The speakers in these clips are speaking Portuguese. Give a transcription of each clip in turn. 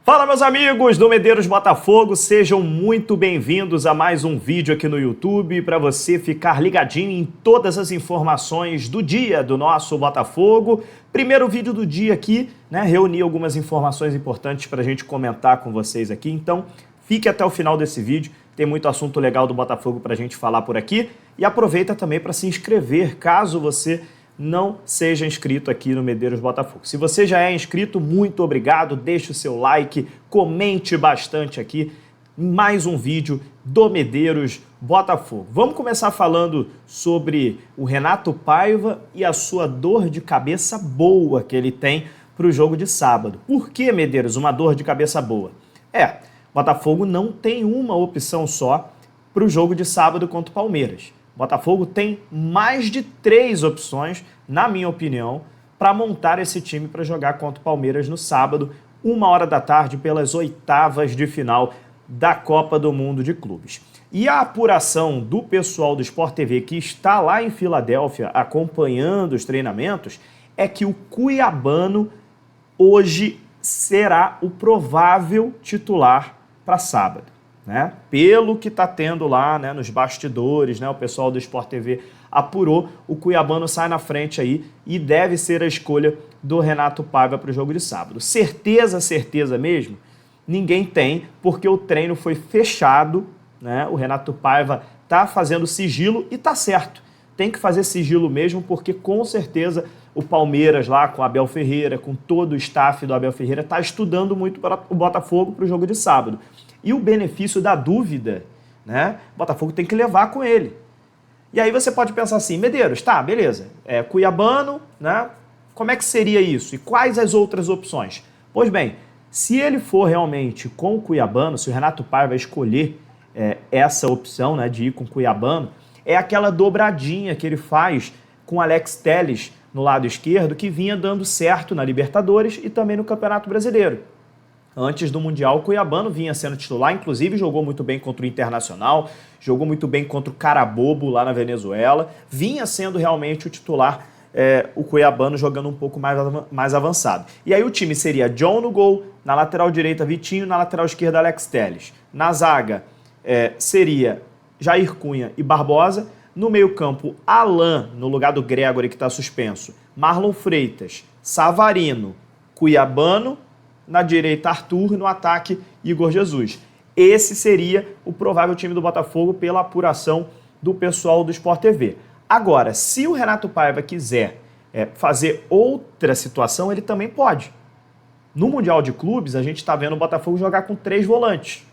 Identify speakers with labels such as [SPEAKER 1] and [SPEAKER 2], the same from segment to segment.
[SPEAKER 1] Fala, meus amigos do Medeiros Botafogo, sejam muito bem-vindos a mais um vídeo aqui no YouTube para você ficar ligadinho em todas as informações do dia do nosso Botafogo. Primeiro vídeo do dia aqui, né? Reuni algumas informações importantes para a gente comentar com vocês aqui, então fique até o final desse vídeo, tem muito assunto legal do Botafogo para a gente falar por aqui e aproveita também para se inscrever, caso você não seja inscrito aqui no Medeiros Botafogo. Se você já é inscrito, muito obrigado, deixe o seu like, comente bastante aqui em mais um vídeo do Medeiros Botafogo. Vamos começar falando sobre o Renato Paiva e a sua dor de cabeça boa que ele tem para o jogo de sábado. Por que, Medeiros, uma dor de cabeça boa? Botafogo não tem uma opção só para o jogo de sábado contra o Palmeiras. Botafogo tem mais de 3 opções, na minha opinião, para montar esse time para jogar contra o Palmeiras no sábado, 1h da tarde, pelas oitavas de final da Copa do Mundo de Clubes. E a apuração do pessoal do Sport TV, que está lá em Filadélfia acompanhando os treinamentos, é que o cuiabano hoje será o provável titular para sábado. Né? Pelo que está tendo lá, né, nos bastidores, né, o pessoal do Sport TV apurou, o cuiabano sai na frente aí e deve ser a escolha do Renato Paiva para o jogo de sábado. Certeza mesmo, ninguém tem, porque o treino foi fechado, né? O Renato Paiva está fazendo sigilo e está certo. Tem que fazer sigilo mesmo, porque com certeza o Palmeiras lá com o Abel Ferreira, com todo o staff do Abel Ferreira, está estudando muito para o Botafogo para o jogo de sábado. E o benefício da dúvida, né? O Botafogo tem que levar com ele. E aí você pode pensar assim, Medeiros, tá, beleza, cuiabano, né? Como é que seria isso? E quais as outras opções? Pois bem, se ele for realmente com o cuiabano, se o Renato Paiva escolher essa opção, né, de ir com o cuiabano, é aquela dobradinha que ele faz com o Alex Telles no lado esquerdo, que vinha dando certo na Libertadores e também no Campeonato Brasileiro. Antes do Mundial, o cuiabano vinha sendo titular, inclusive jogou muito bem contra o Internacional, jogou muito bem contra o Carabobo lá na Venezuela, vinha sendo realmente o titular, o cuiabano jogando um pouco mais avançado. E aí o time seria John no gol, na lateral direita Vitinho, na lateral esquerda Alex Telles. Na zaga seria Jair Cunha e Barbosa, no meio campo Alan, no lugar do Gregory que está suspenso, Marlon Freitas, Savarino, cuiabano, na direita Arthur, no ataque Igor Jesus. Esse seria o provável time do Botafogo pela apuração do pessoal do Sport TV. Agora, se o Renato Paiva quiser fazer outra situação, ele também pode. No Mundial de Clubes, a gente está vendo o Botafogo jogar com 3 volantes,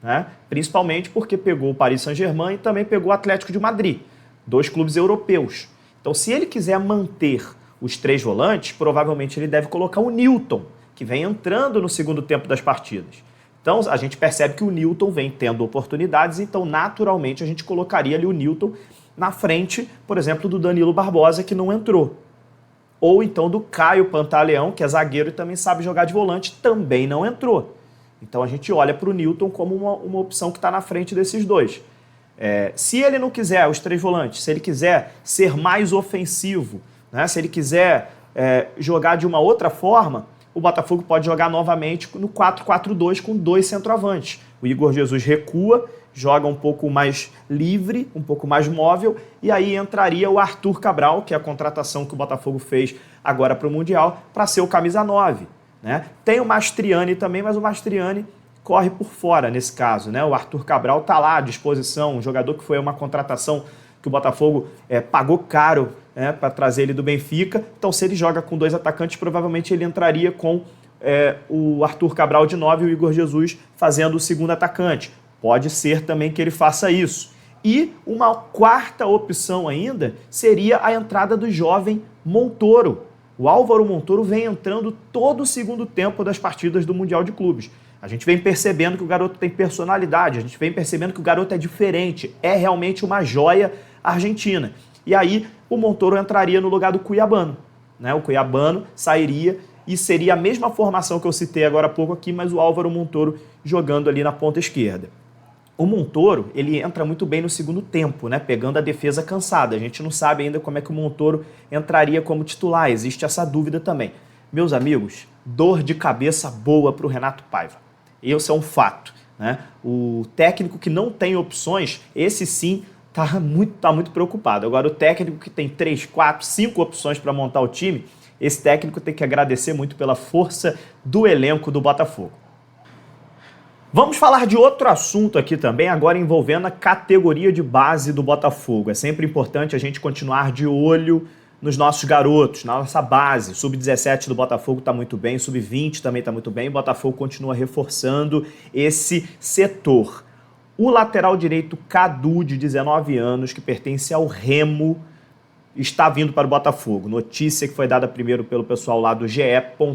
[SPEAKER 1] né? Principalmente porque pegou o Paris Saint-Germain e também pegou o Atlético de Madrid, 2 clubes europeus. Então, se ele quiser manter os 3 volantes, provavelmente ele deve colocar o Nilton, que vem entrando no segundo tempo das partidas. Então, a gente percebe que o Nilton vem tendo oportunidades, então, naturalmente, a gente colocaria ali o Nilton na frente, por exemplo, do Danilo Barbosa, que não entrou. Ou então do Caio Pantaleão, que é zagueiro e também sabe jogar de volante, também não entrou. Então, a gente olha para o Nilton como uma opção que está na frente desses dois. Se ele não quiser os 3 volantes, se ele quiser ser mais ofensivo, né, se ele quiser jogar de uma outra forma, o Botafogo pode jogar novamente no 4-4-2 com 2 centroavantes. O Igor Jesus recua, joga um pouco mais livre, um pouco mais móvel, e aí entraria o Arthur Cabral, que é a contratação que o Botafogo fez agora para o Mundial, para ser o camisa 9. Né? Tem o Mastriani também, mas o Mastriani corre por fora nesse caso. Né? O Arthur Cabral está lá à disposição, um jogador que foi uma contratação que o Botafogo pagou caro, para trazer ele do Benfica. Então, se ele joga com 2 atacantes, provavelmente ele entraria com o Arthur Cabral de 9 e o Igor Jesus fazendo o segundo atacante. Pode ser também que ele faça isso. E uma quarta opção ainda seria a entrada do jovem Montoro. O Álvaro Montoro vem entrando todo o segundo tempo das partidas do Mundial de Clubes. A gente vem percebendo que o garoto tem personalidade, a gente vem percebendo que o garoto é diferente, é realmente uma joia argentina. E aí o Montoro entraria no lugar do cuiabano. Né? O cuiabano sairia e seria a mesma formação que eu citei agora há pouco aqui, mas o Álvaro Montoro jogando ali na ponta esquerda. O Montoro, ele entra muito bem no segundo tempo, né? Pegando a defesa cansada. A gente não sabe ainda como é que o Montoro entraria como titular, existe essa dúvida também. Meus amigos, dor de cabeça boa para o Renato Paiva. Esse é um fato, né? O técnico que não tem opções, esse sim tá muito preocupado. Agora, o técnico que tem 3, 4, 5 opções para montar o time, esse técnico tem que agradecer muito pela força do elenco do Botafogo. Vamos falar de outro assunto aqui também, agora envolvendo a categoria de base do Botafogo. É sempre importante a gente continuar de olho nos nossos garotos, na nossa base. Sub-17 do Botafogo está muito bem, Sub-20 também está muito bem. O Botafogo continua reforçando esse setor. O lateral direito Cadu, de 19 anos, que pertence ao Remo, está vindo para o Botafogo. Notícia que foi dada primeiro pelo pessoal lá do GE.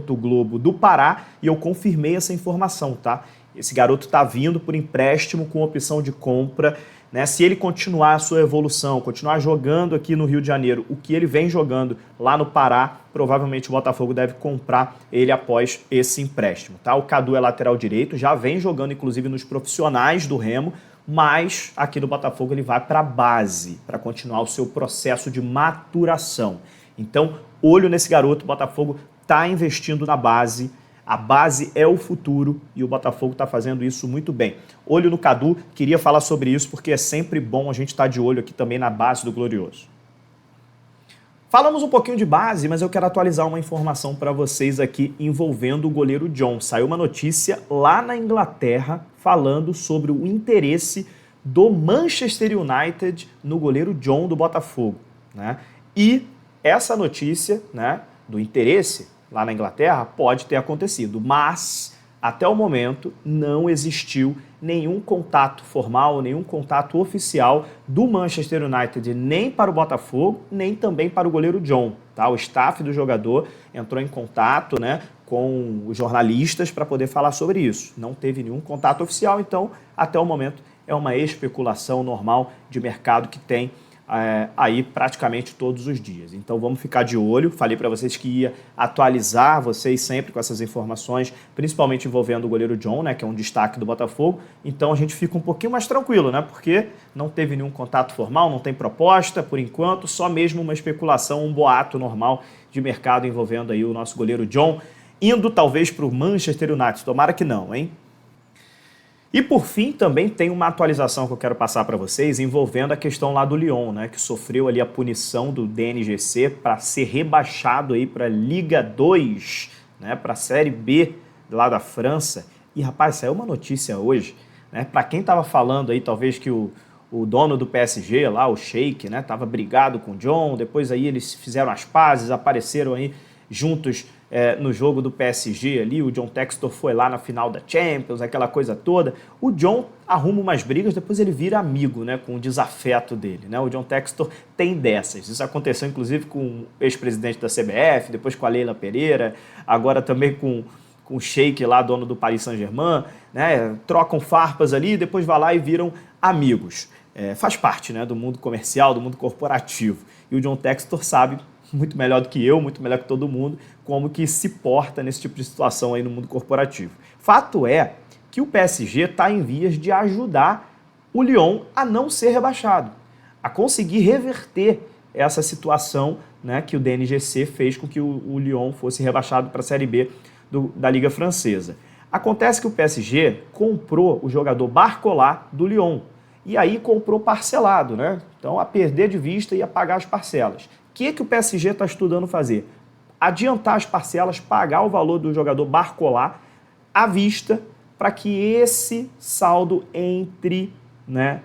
[SPEAKER 1] Globo do Pará e eu confirmei essa informação, tá? Esse garoto está vindo por empréstimo com opção de compra, né? Se ele continuar a sua evolução, continuar jogando aqui no Rio de Janeiro, o que ele vem jogando lá no Pará, provavelmente o Botafogo deve comprar ele após esse empréstimo, tá? O Cadu é lateral direito, já vem jogando inclusive nos profissionais do Remo, mas aqui no Botafogo ele vai para a base, para continuar o seu processo de maturação. Então, olho nesse garoto, o Botafogo está investindo na base. A base é o futuro e o Botafogo está fazendo isso muito bem. Olho no Cadu, queria falar sobre isso porque é sempre bom a gente estar de olho aqui também na base do Glorioso. Falamos um pouquinho de base, mas eu quero atualizar uma informação para vocês aqui envolvendo o goleiro John. Saiu uma notícia lá na Inglaterra falando sobre o interesse do Manchester United no goleiro John do Botafogo, né? E essa notícia, né, do interesse lá na Inglaterra pode ter acontecido, mas até o momento não existiu nenhum contato formal, nenhum contato oficial do Manchester United nem para o Botafogo, nem também para o goleiro John, tá? O staff do jogador entrou em contato, né, com os jornalistas para poder falar sobre isso. Não teve nenhum contato oficial, então até o momento é uma especulação normal de mercado que tem aí praticamente todos os dias. Então vamos ficar de olho. Falei para vocês que ia atualizar vocês sempre com essas informações, principalmente envolvendo o goleiro John, né, que é um destaque do Botafogo. Então a gente fica um pouquinho mais tranquilo, né, porque não teve nenhum contato formal, não tem proposta por enquanto, só mesmo uma especulação, um boato normal de mercado envolvendo aí o nosso goleiro John, indo talvez para o Manchester United. Tomara que não, hein? E por fim, também tem uma atualização que eu quero passar para vocês envolvendo a questão lá do Lyon, né, que sofreu ali a punição do DNGC para ser rebaixado aí para Liga 2, né, para a Série B lá da França. E rapaz, saiu uma notícia hoje, né, para quem estava falando aí talvez que o dono do PSG lá, o Sheik, né, estava brigado com o John, depois aí eles fizeram as pazes, apareceram aí juntos no jogo do PSG ali, o John Textor foi lá na final da Champions, aquela coisa toda. O John arruma umas brigas, depois ele vira amigo, né, com o desafeto dele, né? O John Textor tem dessas. Isso aconteceu inclusive com o ex-presidente da CBF, depois com a Leila Pereira, agora também com o Sheik lá, dono do Paris Saint-Germain, né? Trocam farpas ali, depois vai lá e viram amigos. Faz parte, né, do mundo comercial, do mundo corporativo. E o John Textor sabe muito melhor do que eu, muito melhor que todo mundo, como que se porta nesse tipo de situação aí no mundo corporativo. Fato é que o PSG está em vias de ajudar o Lyon a não ser rebaixado, a conseguir reverter essa situação, né, que o DNGC fez com que o Lyon fosse rebaixado para a Série B da Liga Francesa. Acontece que o PSG comprou o jogador Barcola do Lyon, e aí comprou parcelado, né? Então, a perder de vista e a pagar as parcelas. O que o PSG está estudando fazer? Adiantar as parcelas, pagar o valor do jogador Barcola à vista, para que esse saldo entre, né,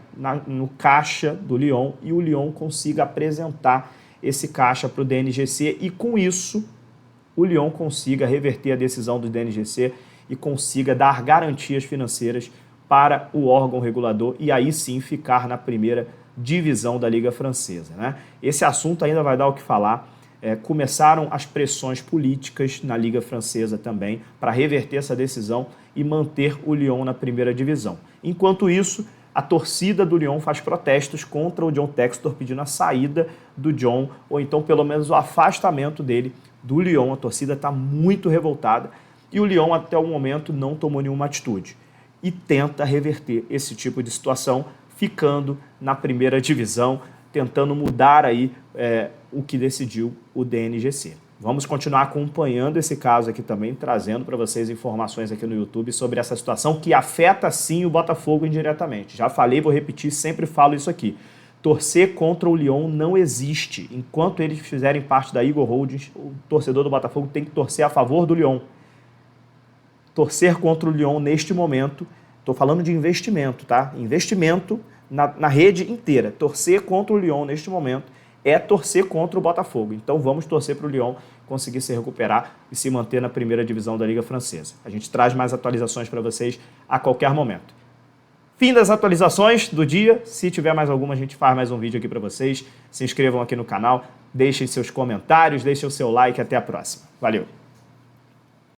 [SPEAKER 1] no caixa do Lyon e o Lyon consiga apresentar esse caixa para o DNGC e, com isso, o Lyon consiga reverter a decisão do DNGC e consiga dar garantias financeiras para o órgão regulador e aí sim ficar na primeira divisão da Liga Francesa, né? Esse assunto ainda vai dar o que falar. Começaram as pressões políticas na Liga Francesa também para reverter essa decisão e manter o Lyon na primeira divisão. Enquanto isso, a torcida do Lyon faz protestos contra o John Textor, pedindo a saída do John, ou então pelo menos o afastamento dele do Lyon. A torcida está muito revoltada e o Lyon até o momento não tomou nenhuma atitude e tenta reverter esse tipo de situação, ficando na primeira divisão, tentando mudar aí o que decidiu o DNGC. Vamos continuar acompanhando esse caso aqui também, trazendo para vocês informações aqui no YouTube sobre essa situação que afeta sim o Botafogo indiretamente. Já falei, vou repetir, sempre falo isso aqui. Torcer contra o Lyon não existe. Enquanto eles fizerem parte da Igor Holdings, o torcedor do Botafogo tem que torcer a favor do Lyon. Torcer contra o Lyon neste momento, estou falando de investimento, tá? Investimento na rede inteira. Torcer contra o Lyon neste momento é torcer contra o Botafogo. Então vamos torcer para o Lyon conseguir se recuperar e se manter na primeira divisão da Liga Francesa. A gente traz mais atualizações para vocês a qualquer momento. Fim das atualizações do dia. Se tiver mais alguma, a gente faz mais um vídeo aqui para vocês. Se inscrevam aqui no canal, deixem seus comentários, deixem o seu like. Até a próxima. Valeu!